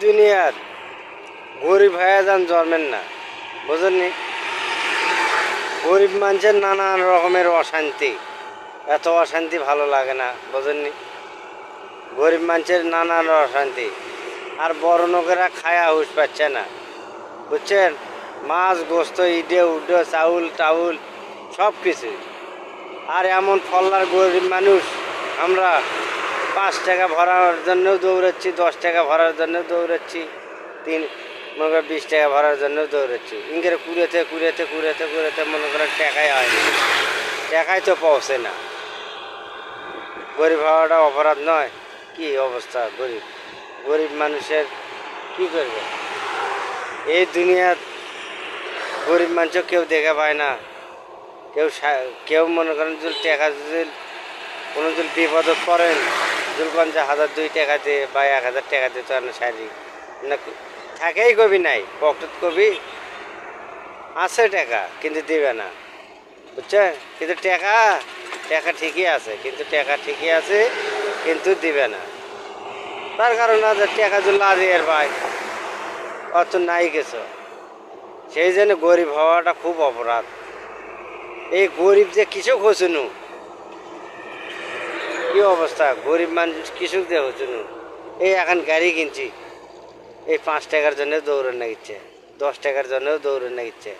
দুনিয়ার গরিব হয়ে যান জন্মেন না, বুঝেননি? গরিব মানুষের নানান রকমের অশান্তি, এত অশান্তি ভালো লাগে না, বুঝেননি? গরিব মানুষের নানান অশান্তি, আর বড় লোকেরা খায়া হুঁশ পাচ্ছে না, বুঝছেন? মাছ গোস্ত ইডে উডে চাউল টাউল সব কিছু। আর এমন ফল্লার গরিব মানুষ আমরা 5 টাকা ভরার জন্যও দৌড়াচ্ছি, 10 টাকা ভরার জন্যও দৌড়াচ্ছি, 20 টাকা ভরার জন্য দৌড়াচ্ছি। ইংরেজ কুড়েতে কুড়েতে কুড়েতে কুড়েতে মনে করেন টাকাই হয়নি, টাকাই তো পৌঁছে না। গরিব হওয়াটা অপরাধ নয়? কি অবস্থা গরিব গরিব মানুষের, কি করবে? এই দুনিয়ার গরিব মানুষও কেউ দেখে পায় না, কেউ মনে করেন যদি টাকা যদি কোনো যদি বিপদত পড়েন, যদি 50,000 2 টাকা দিয়ে বা 1000 টাকা দিয়ে তো আর শারীরিক না থাকেই, কবি নাই পকেট, কবি আছে টাকা কিন্তু দিবে না, বুঝছে? কিন্তু টাকা ঠিকই আছে, কিন্তু টাকা ঠিকই আছে কিন্তু দিবে না। তার কারণ আছে টাকা যদি লাজিয়ে পায়, অত নাই কিছু। সেই জন্য গরিব হওয়াটা খুব অপরাধ। এই গরিব যে কিছু খোঁজনু, কি অবস্থা গরিব মানুষ কৃষক দিয়ে হচ্ছুনু। এই এখন গাড়ি কিনছি, এই 5 টাকার জন্য দৌড়ে নাগিচ্ছে, 10 টাকার জন্যও দৌড়ে নাগিচ্ছে।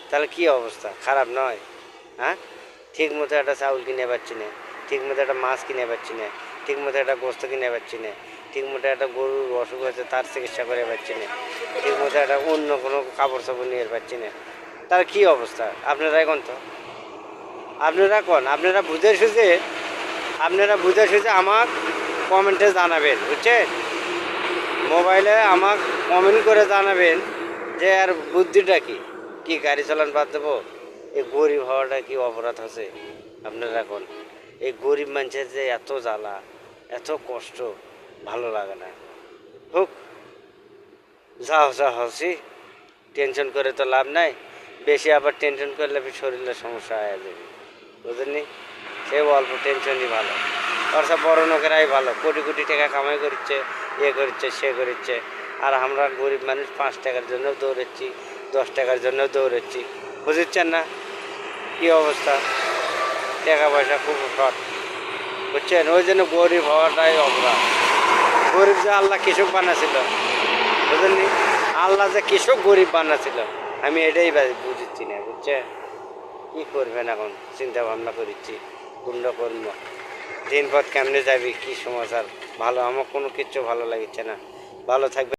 তাহলে কি অবস্থা, খারাপ নয়? হ্যাঁ, ঠিক মতো একটা চাউল কিনে পাচ্ছি না, ঠিক মতো একটা মাছ কিনে পাচ্ছি না, ঠিক মতো একটা গোস্ত কিনে পাচ্ছি না, ঠিক মতো একটা গরুর অসুখ হয়েছে তার চিকিৎসা করে পাচ্ছি না, ঠিক মতো একটা অন্য কোনো কাপড় চাপড় নিয়ে পাচ্ছি না। তার কি অবস্থা? আপনারা এখন তো আপনারা বুঝে সুঝে আমার কমেন্টে জানাবেন, বুঝছেন? মোবাইলে আমার কমেন্ট করে জানাবেন যে আর বুদ্ধিটা কি গাড়ি চালান বাদ দেবো? এই গরিব হওয়াটা কি অপরাধ আছে? আপনারা এখন এই গরিব মানুষের যে এত জ্বালা, এত কষ্ট, ভালো লাগে না। হোক, যা হচ্ছি, টেনশন করে তো লাভ নাই। বেশি আবার টেনশন করলে শরীরের সমস্যা হয়ে যাবে, বুঝলেননি? সে অল্প টেনশনই ভালো। আর সব বড় লোকেরাই ভালো, কোটি কোটি টাকা কামাই করছে, করছে সে করছে। আর আমরা গরিব মানুষ 5 টাকার জন্য দৌড়াচ্ছি, 10 টাকার জন্য দৌড়াচ্ছি, বুঝছেন না কি অবস্থা? টাকা পয়সা খুব শর্ট, বুঝছেন? ওই জন্য গরিব হওয়াটাই অপরাধ। গরিব যে আল্লাহ কৃষক বানাছিল, বুঝলেননি? আল্লাহ যে কৃষক গরিব বানাছিল, আমি এটাই বুঝছি না, বুঝছেন? কি করবেন এখন চিন্তা ভাবনা করছি, কোনটা করবো, দিনপথ কেমনে যাবি, কি সমাচার? ভালো, আমার কোনো কিচ্ছু ভালো লাগছে না। ভালো থাকবে।